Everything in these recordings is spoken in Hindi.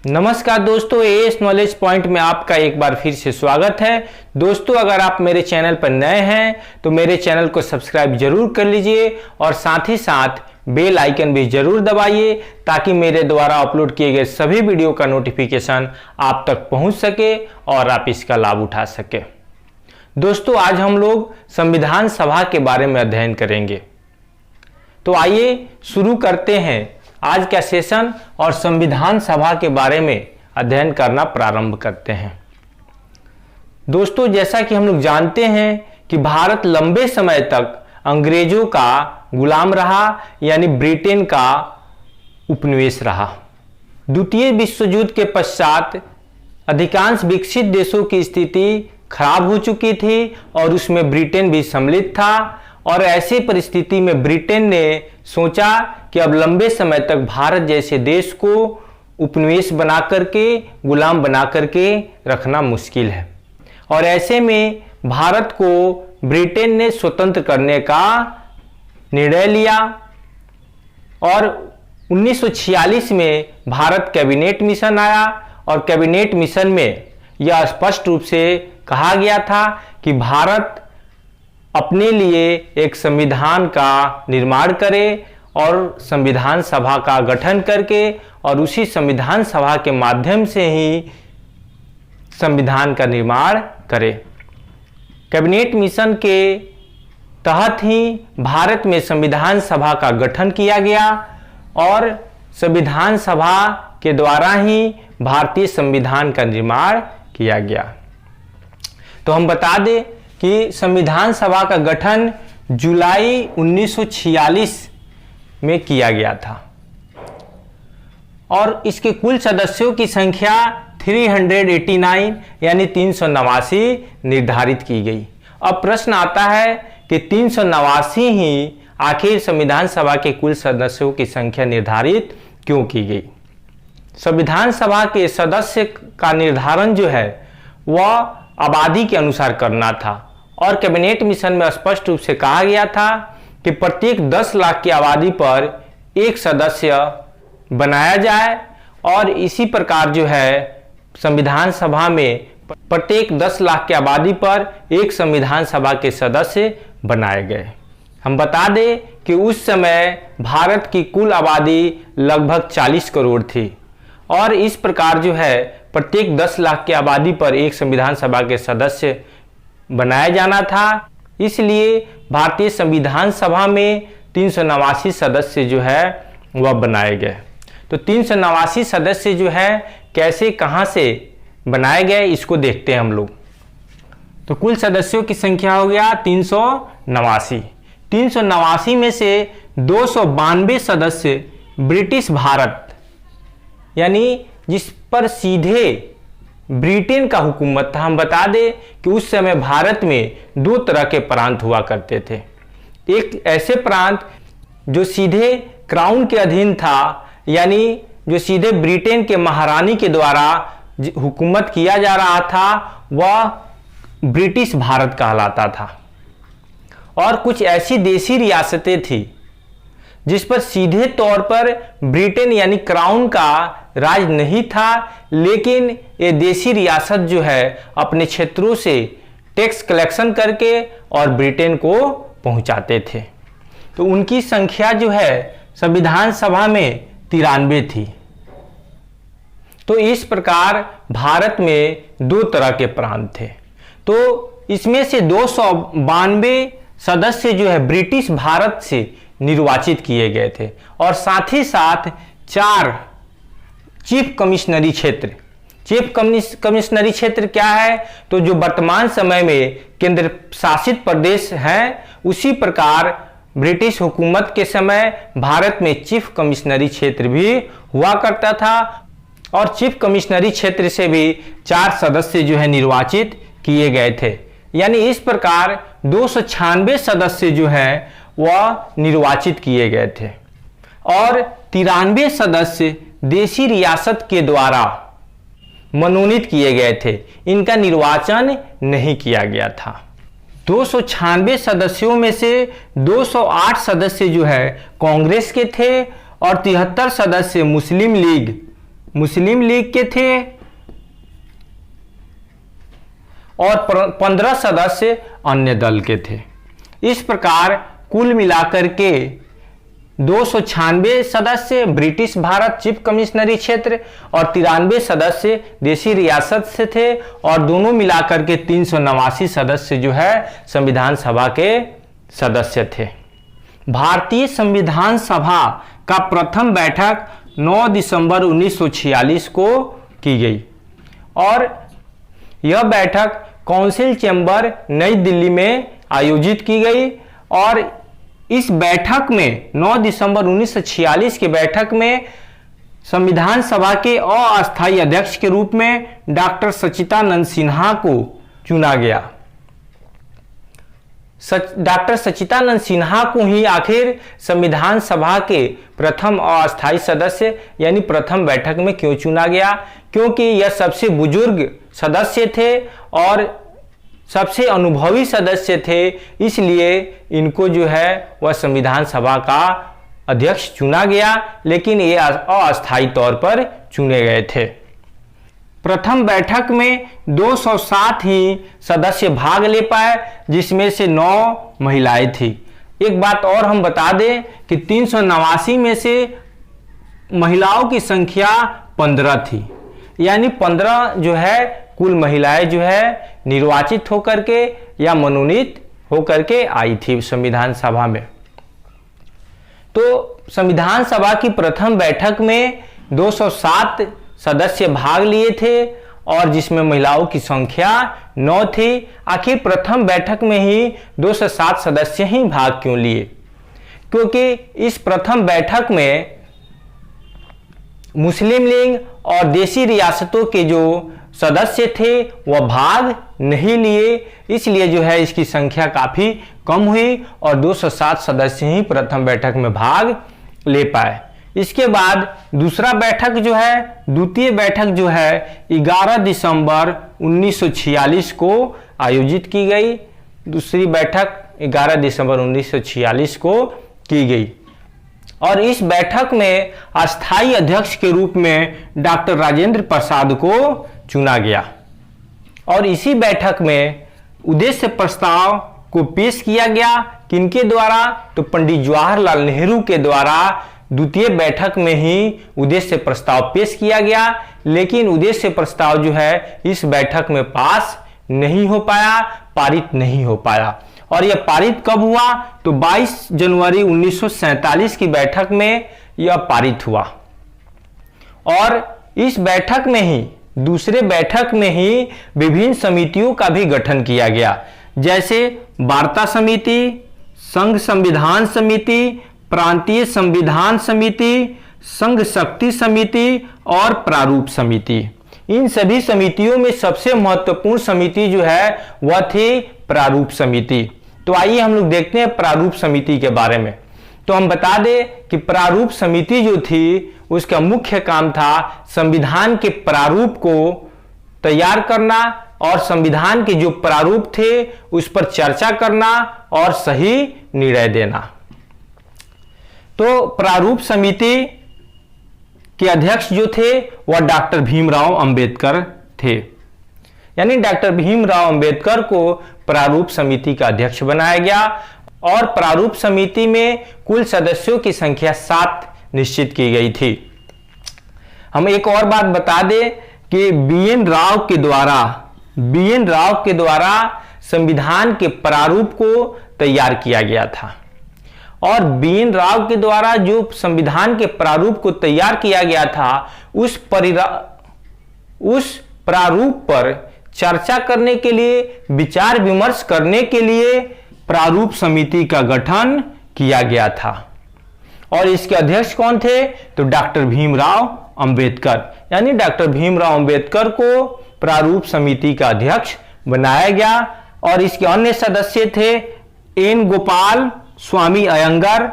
नमस्कार दोस्तों, एएस नॉलेज पॉइंट में आपका एक बार फिर से स्वागत है। दोस्तों, अगर आप मेरे चैनल पर नए हैं तो मेरे चैनल को सब्सक्राइब जरूर कर लीजिए और साथ ही साथ बेल आइकन भी जरूर दबाइए ताकि मेरे द्वारा अपलोड किए गए सभी वीडियो का नोटिफिकेशन आप तक पहुंच सके और आप इसका लाभ उठा सके। दोस्तों, आज हम लोग संविधान सभा के बारे में अध्ययन करेंगे। तो आइए शुरू करते हैं आज का सेशन और संविधान सभा के बारे में अध्ययन करना प्रारंभ करते हैं। दोस्तों, जैसा कि हम लोग जानते हैं कि भारत लंबे समय तक अंग्रेजों का गुलाम रहा, यानी ब्रिटेन का उपनिवेश रहा। द्वितीय विश्व युद्ध के पश्चात अधिकांश विकसित देशों की स्थिति खराब हो चुकी थी और उसमें ब्रिटेन भी सम्मिलित था। और ऐसी परिस्थिति में ब्रिटेन ने सोचा कि अब लंबे समय तक भारत जैसे देश को उपनिवेश बना करके, गुलाम बना करके रखना मुश्किल है। और ऐसे में भारत को ब्रिटेन ने स्वतंत्र करने का निर्णय लिया और 1946 में भारत कैबिनेट मिशन आया और कैबिनेट मिशन में यह स्पष्ट रूप से कहा गया था कि भारत अपने लिए एक संविधान का निर्माण करे और संविधान सभा का गठन करके और उसी संविधान सभा के माध्यम से ही संविधान का निर्माण करे। कैबिनेट मिशन के तहत ही भारत में संविधान सभा का गठन किया गया और संविधान सभा के द्वारा ही भारतीय संविधान का निर्माण किया गया। तो हम बता दें कि संविधान सभा का गठन जुलाई 1946 में किया गया था और इसके कुल सदस्यों की संख्या 389 यानी 389 निर्धारित की गई। अब प्रश्न आता है कि 389 ही आखिर संविधान सभा के कुल सदस्यों की संख्या निर्धारित क्यों की गई। संविधान सभा के सदस्य का निर्धारण जो है वह आबादी के अनुसार करना था और कैबिनेट मिशन में स्पष्ट रूप से कहा गया था कि प्रत्येक 10 लाख की आबादी पर एक सदस्य बनाया जाए और इसी प्रकार जो है संविधान सभा में प्रत्येक 10 लाख की आबादी पर एक संविधान सभा के सदस्य बनाए गए। हम बता दें कि उस समय भारत की कुल आबादी लगभग 40 करोड़ थी और इस प्रकार जो है प्रत्येक 10 लाख की आबादी पर एक संविधान सभा के सदस्य बनाया जाना था। इसलिए भारतीय संविधान सभा में 389 सदस्य जो है वह बनाए गए। तो 389 सदस्य जो है कैसे कहां से बनाए गए इसको देखते हैं हम लोग। तो कुल सदस्यों की संख्या हो गया 389। 389 में से 292 सदस्य ब्रिटिश भारत यानी जिस पर सीधे ब्रिटेन का हुकूमत था। हम बता दें कि उस समय भारत में 2 तरह के प्रांत हुआ करते थे। एक ऐसे प्रांत जो सीधे क्राउन के अधीन था, यानी जो सीधे ब्रिटेन के महारानी के द्वारा हुकूमत किया जा रहा था, वह ब्रिटिश भारत कहलाता था। और कुछ ऐसी देशी रियासतें थी जिस पर सीधे तौर पर ब्रिटेन यानी क्राउन का राज नहीं था, लेकिन ये देशी रियासत जो है अपने क्षेत्रों से टैक्स कलेक्शन करके और ब्रिटेन को पहुंचाते थे। तो उनकी संख्या जो है संविधान सभा में 93 थी। तो इस प्रकार भारत में 2 तरह के प्रांत थे। तो इसमें से 292 सदस्य जो है ब्रिटिश भारत से निर्वाचित किए गए थे और साथ ही साथ 4 चीफ कमिश्नरी क्षेत्र। चीफ कमिश्नरी क्षेत्र क्या है? तो जो वर्तमान समय में केंद्र शासित प्रदेश हैं, उसी प्रकार ब्रिटिश हुकूमत के समय भारत में चीफ कमिश्नरी क्षेत्र भी हुआ करता था और चीफ कमिश्नरी क्षेत्र से भी 4 सदस्य जो है निर्वाचित किए गए थे। यानी इस प्रकार 296 सदस्य जो हैं वह निर्वाचित किए गए थे और 93 सदस्य देशी रियासत के द्वारा मनोनीत किए गए थे। इनका निर्वाचन नहीं किया गया था। 296 सदस्यों में से 208 सदस्य जो है कांग्रेस के थे और 73 सदस्य मुस्लिम लीग मुस्लिम लीग के थे और 15 सदस्य अन्य दल के थे। इस प्रकार कुल मिलाकर के 296 सदस्य ब्रिटिश भारत चीफ कमिश्नरी क्षेत्र और 93 सदस्य देशी रियासत से थे और दोनों मिलाकर के 389 सदस्य जो है संविधान सभा के सदस्य थे। भारतीय संविधान सभा का प्रथम बैठक 9 दिसंबर 1946 को की गई और यह बैठक काउंसिल चैम्बर नई दिल्ली में आयोजित की गई और इस बैठक में 9 दिसंबर 1946 की बैठक में संविधान सभा के अस्थायी अध्यक्ष के रूप में डॉक्टर सच्चिदानंद सिन्हा को चुना गया। डॉक्टर सच्चिदानंद सिन्हा को ही आखिर संविधान सभा के प्रथम अस्थायी सदस्य यानी प्रथम बैठक में क्यों चुना गया? क्योंकि यह सबसे बुजुर्ग सदस्य थे और सबसे अनुभवी सदस्य थे, इसलिए इनको जो है वह संविधान सभा का अध्यक्ष चुना गया, लेकिन ये अस्थायी तौर पर चुने गए थे। प्रथम बैठक में 207 ही सदस्य भाग ले पाए, जिसमें से 9 महिलाएं थी। एक बात और हम बता दें कि 389 में से महिलाओं की संख्या 15 थी, यानी 15 जो है कुल महिलाएं जो है निर्वाचित होकर के या मनोनीत होकर के आई थी संविधान सभा में। तो संविधान सभा की प्रथम बैठक में 207 सदस्य भाग लिए थे और जिसमें महिलाओं की संख्या 9 थी। आखिर प्रथम बैठक में ही 207 सदस्य ही भाग क्यों लिए? क्योंकि इस प्रथम बैठक में मुस्लिम लीग और देशी रियासतों के जो सदस्य थे वह भाग नहीं लिए, इसलिए जो है इसकी संख्या काफी कम हुई और 207 सदस्य ही प्रथम बैठक में भाग ले पाए। इसके बाद दूसरा बैठक जो है, द्वितीय बैठक जो है 11 दिसंबर 1946 को आयोजित की गई। दूसरी बैठक 11 दिसंबर 1946 को की गई और इस बैठक में अस्थायी अध्यक्ष के रूप में डॉक्टर राजेंद्र प्रसाद को चुना गया और इसी बैठक में उद्देश्य प्रस्ताव को पेश किया गया। किनके द्वारा? तो पंडित जवाहरलाल नेहरू के द्वारा द्वितीय बैठक में ही उद्देश्य प्रस्ताव पेश किया गया, लेकिन उद्देश्य प्रस्ताव जो है इस बैठक में पास नहीं हो पाया, पारित नहीं हो पाया। और यह पारित कब हुआ? तो 22 जनवरी 1947 की बैठक में यह पारित हुआ और इस बैठक में ही दूसरे बैठक में ही विभिन्न समितियों का भी गठन किया गया, जैसे वार्ता समिति, संघ संविधान समिति, प्रांतीय संविधान समिति, संघ शक्ति समिति और प्रारूप समिति। इन सभी समितियों में सबसे महत्वपूर्ण समिति जो है वह थी प्रारूप समिति। तो आइए हम लोग देखते हैं प्रारूप समिति के बारे में। तो हम बता दें कि प्रारूप समिति जो थी उसका मुख्य काम था संविधान के प्रारूप को तैयार करना और संविधान के जो प्रारूप थे उस पर चर्चा करना और सही निर्णय देना। तो प्रारूप समिति के अध्यक्ष जो थे वह डॉक्टर भीमराव अंबेडकर थे, यानी डॉक्टर भीमराव अंबेडकर को प्रारूप समिति का अध्यक्ष बनाया गया और प्रारूप समिति में कुल सदस्यों की संख्या 7 निश्चित की गई थी। हम एक और बात बता दें कि बीएन राव के द्वारा संविधान के प्रारूप को तैयार किया गया था और बीएन राव के द्वारा जो संविधान के प्रारूप को तैयार किया गया था उस प्रारूप पर चर्चा करने के लिए, विचार विमर्श करने के लिए प्रारूप समिति का गठन किया गया था और इसके अध्यक्ष कौन थे? तो डॉक्टर भीमराव अंबेडकर, यानी डॉक्टर भीमराव अंबेडकर को प्रारूप समिति का अध्यक्ष बनाया गया और इसके अन्य सदस्य थे एन गोपाल स्वामी अयंगर,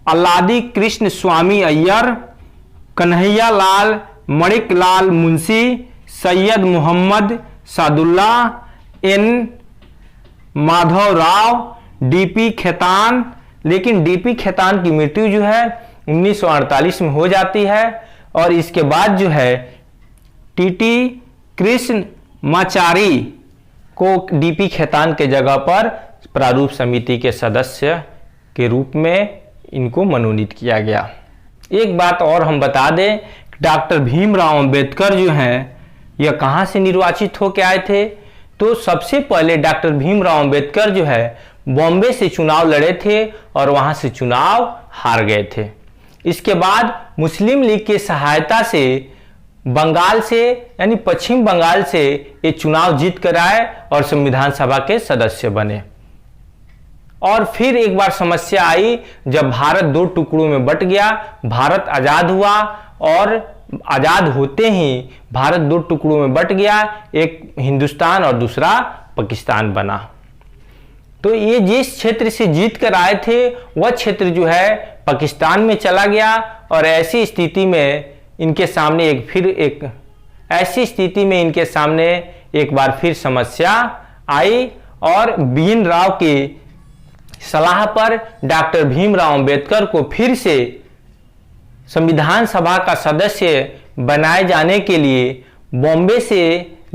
अल्लादी कृष्ण स्वामी अय्यर, कन्हैया लाल मणिकलाल मुंशी, सैयद मोहम्मद सादुल्ला, एन माधव राव, डीपी खेतान। लेकिन डीपी खेतान की मृत्यु जो है 1948 में हो जाती है और इसके बाद जो है टीटी कृष्णमाचारी को डीपी खेतान के जगह पर प्रारूप समिति के सदस्य के रूप में इनको मनोनीत किया गया। एक बात और हम बता दें, डॉक्टर भीमराव अंबेडकर जो हैं यह कहाँ से निर्वाचित होकर आए थे? तो सबसे पहले डॉक्टर भीमराव अंबेडकर जो है बॉम्बे से चुनाव लड़े थे और वहां से चुनाव हार गए थे। इसके बाद मुस्लिम लीग की सहायता से बंगाल से यानी पश्चिम बंगाल से ये चुनाव जीत कर आए और संविधान सभा के सदस्य बने। और फिर एक बार समस्या आई जब भारत दो टुकड़ों में बट गया, भारत आजाद हुआ और आजाद होते ही भारत दो टुकड़ों में बट गया, एक हिंदुस्तान और दूसरा पाकिस्तान बना। तो ये जिस क्षेत्र से जीत कर आए थे वह क्षेत्र जो है पाकिस्तान में चला गया और ऐसी स्थिति में इनके सामने एक बार फिर समस्या आई और बीएन राव की सलाह पर डॉक्टर भीमराव अंबेडकर को फिर से संविधान सभा का सदस्य बनाए जाने के लिए बॉम्बे से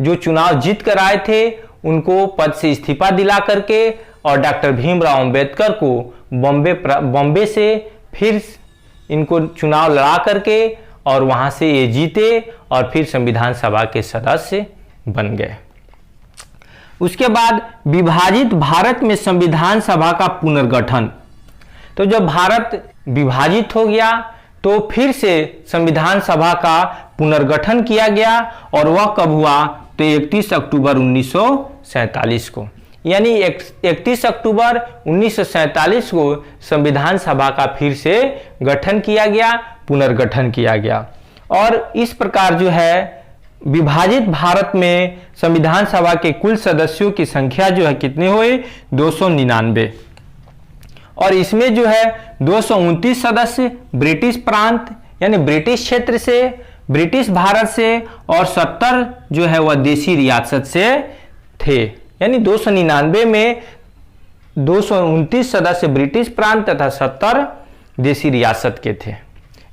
जो चुनाव जीत कर आए थे उनको पद से इस्तीफा दिला करके और डॉक्टर भीमराव अंबेडकर को बॉम्बे से फिर इनको चुनाव लड़ा करके और वहां से ये जीते और फिर संविधान सभा के सदस्य बन गए। उसके बाद विभाजित भारत में संविधान सभा का पुनर्गठन। तो जब भारत विभाजित हो गया तो फिर से संविधान सभा का पुनर्गठन किया गया और वह कब हुआ? तो 31 अक्टूबर 1947 को, यानी 31 अक्टूबर 1947 को संविधान सभा का फिर से गठन किया गया, पुनर्गठन किया गया। और इस प्रकार जो है विभाजित भारत में संविधान सभा के कुल सदस्यों की संख्या जो है कितनी हुई? 299। और इसमें जो है 229 सदस्य ब्रिटिश प्रांत यानी ब्रिटिश क्षेत्र से, ब्रिटिश भारत से और 70 जो है वह देशी रियासत से थे। यानी 299 में 229 सदस्य ब्रिटिश प्रांत तथा 70 देशी रियासत के थे।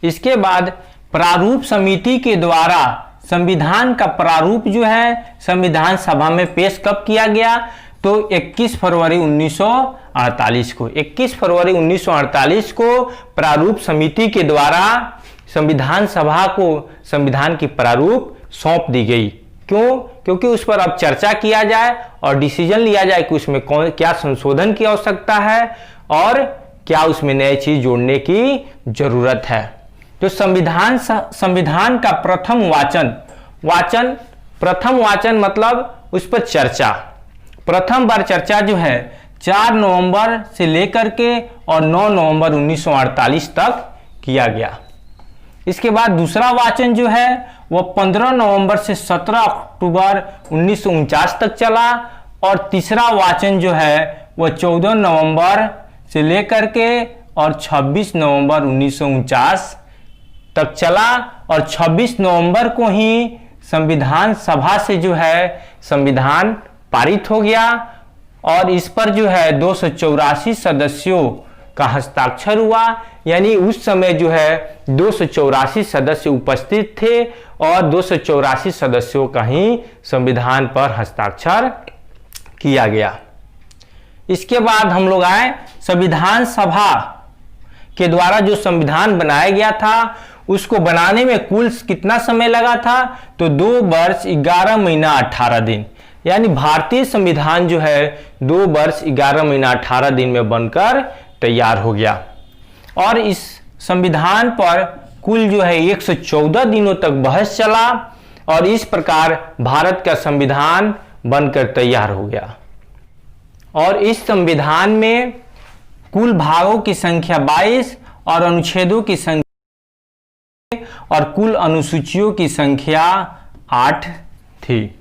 इसके बाद प्रारूप समिति के द्वारा संविधान का प्रारूप जो है संविधान सभा में पेश कब किया गया? तो 21 फरवरी 1948 को। 21 फरवरी 1948 को प्रारूप समिति के द्वारा संविधान सभा को संविधान की प्रारूप सौंप दी गई। क्यों? क्योंकि उस पर अब चर्चा किया जाए और डिसीजन लिया जाए कि उसमें क्या संशोधन की आवश्यकता है और क्या उसमें नई चीज जोड़ने की जरूरत है। तो संविधान का प्रथम वाचन मतलब उस पर चर्चा, प्रथम बार चर्चा जो है 4 नवंबर से लेकर के और 9 नवंबर 1948 तक किया गया। इसके बाद दूसरा वाचन जो है वह 15 नवंबर से 17 अक्टूबर 1949 तक चला और तीसरा वाचन जो है वह 14 नवंबर से लेकर के और 26 नवंबर 1949 तक चला और 26 नवंबर को ही संविधान सभा से जो है संविधान पारित हो गया और इस पर जो है 284 सदस्यों का हस्ताक्षर हुआ। यानी उस समय जो है 284 सदस्य उपस्थित थे और 284 सदस्यों का ही संविधान पर हस्ताक्षर किया गया। इसके बाद हम लोग आए संविधान सभा के द्वारा जो संविधान बनाया गया था उसको बनाने में कुल कितना समय लगा था? तो 2 वर्ष 11 महीना 18 दिन। यानी भारतीय संविधान जो है 2 वर्ष 11 महीना 18 दिन में बनकर तैयार हो गया और इस संविधान पर कुल जो है 114 दिनों तक बहस चला और इस प्रकार भारत का संविधान बनकर तैयार हो गया। और इस संविधान में कुल भागों की संख्या 22 और अनुच्छेदों की संख्या और कुल अनुसूचियों की संख्या 8 थी।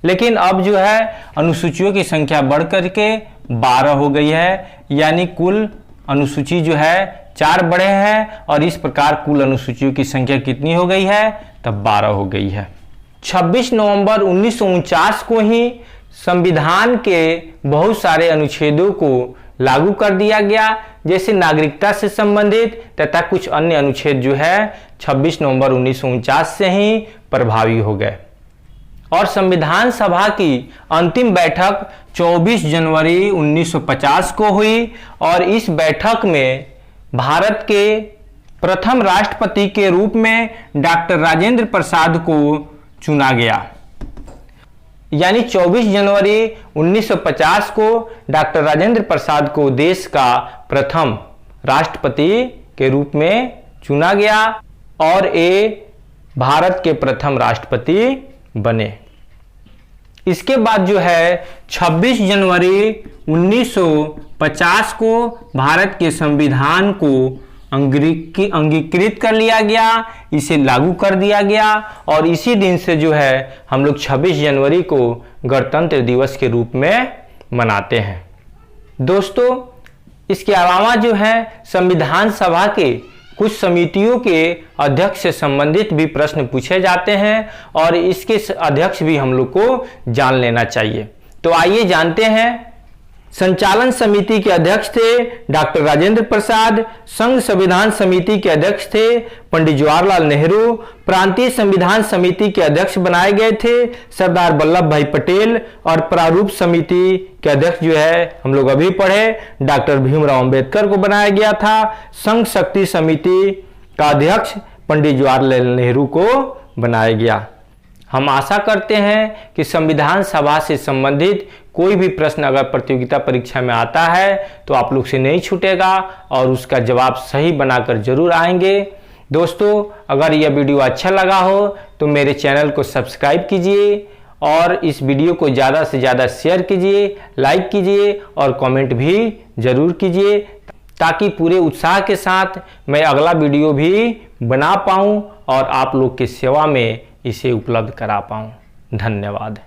लेकिन अब जो है अनुसूचियों की संख्या बढ़ करके 12 हो गई है, यानी कुल अनुसूची जो है 4 बढ़े हैं और इस प्रकार कुल अनुसूचियों की संख्या कितनी हो गई है? तब 12 हो गई है। 26 नवंबर 1949 को ही संविधान के बहुत सारे अनुच्छेदों को लागू कर दिया गया, जैसे नागरिकता से संबंधित तथा कुछ अन्य अनुच्छेद जो है 26 नवंबर 1949 से ही प्रभावी हो गए। और संविधान सभा की अंतिम बैठक 24 जनवरी 1950 को हुई और इस बैठक में भारत के प्रथम राष्ट्रपति के रूप में डॉक्टर राजेंद्र प्रसाद को चुना गया। यानी 24 जनवरी 1950 को डॉक्टर राजेंद्र प्रसाद को देश का प्रथम राष्ट्रपति के रूप में चुना गया और ये भारत के प्रथम राष्ट्रपति बने। इसके बाद जो है 26 जनवरी 1950 को भारत के संविधान को अंगीकृत कर लिया गया, इसे लागू कर दिया गया और इसी दिन से जो है हम लोग 26 जनवरी को गणतंत्र दिवस के रूप में मनाते हैं। दोस्तों, इसके अलावा जो है संविधान सभा के कुछ समितियों के अध्यक्ष से संबंधित भी प्रश्न पूछे जाते हैं और इसके अध्यक्ष भी हम लोग को जान लेना चाहिए। तो आइए जानते हैं। संचालन समिति के अध्यक्ष थे डॉक्टर राजेंद्र प्रसाद, संघ संविधान समिति के अध्यक्ष थे पंडित जवाहरलाल नेहरू, प्रांतीय संविधान समिति के अध्यक्ष बनाए गए थे सरदार वल्लभ भाई पटेल और प्रारूप समिति के अध्यक्ष जो है हम लोग अभी पढ़े डॉक्टर भीमराव अंबेडकर को बनाया गया था। संघ शक्ति समिति का अध्यक्ष पंडित जवाहरलाल नेहरू को बनाया गया। हम आशा करते हैं कि संविधान सभा से संबंधित कोई भी प्रश्न अगर प्रतियोगिता परीक्षा में आता है तो आप लोग से नहीं छूटेगा और उसका जवाब सही बनाकर जरूर आएंगे। दोस्तों, अगर यह वीडियो अच्छा लगा हो तो मेरे चैनल को सब्सक्राइब कीजिए और इस वीडियो को ज़्यादा से ज़्यादा शेयर कीजिए, लाइक कीजिए और कमेंट भी ज़रूर कीजिए ताकि पूरे उत्साह के साथ मैं अगला वीडियो भी बना पाऊँ और आप लोग की सेवा में इसे उपलब्ध करा पाऊँ। धन्यवाद।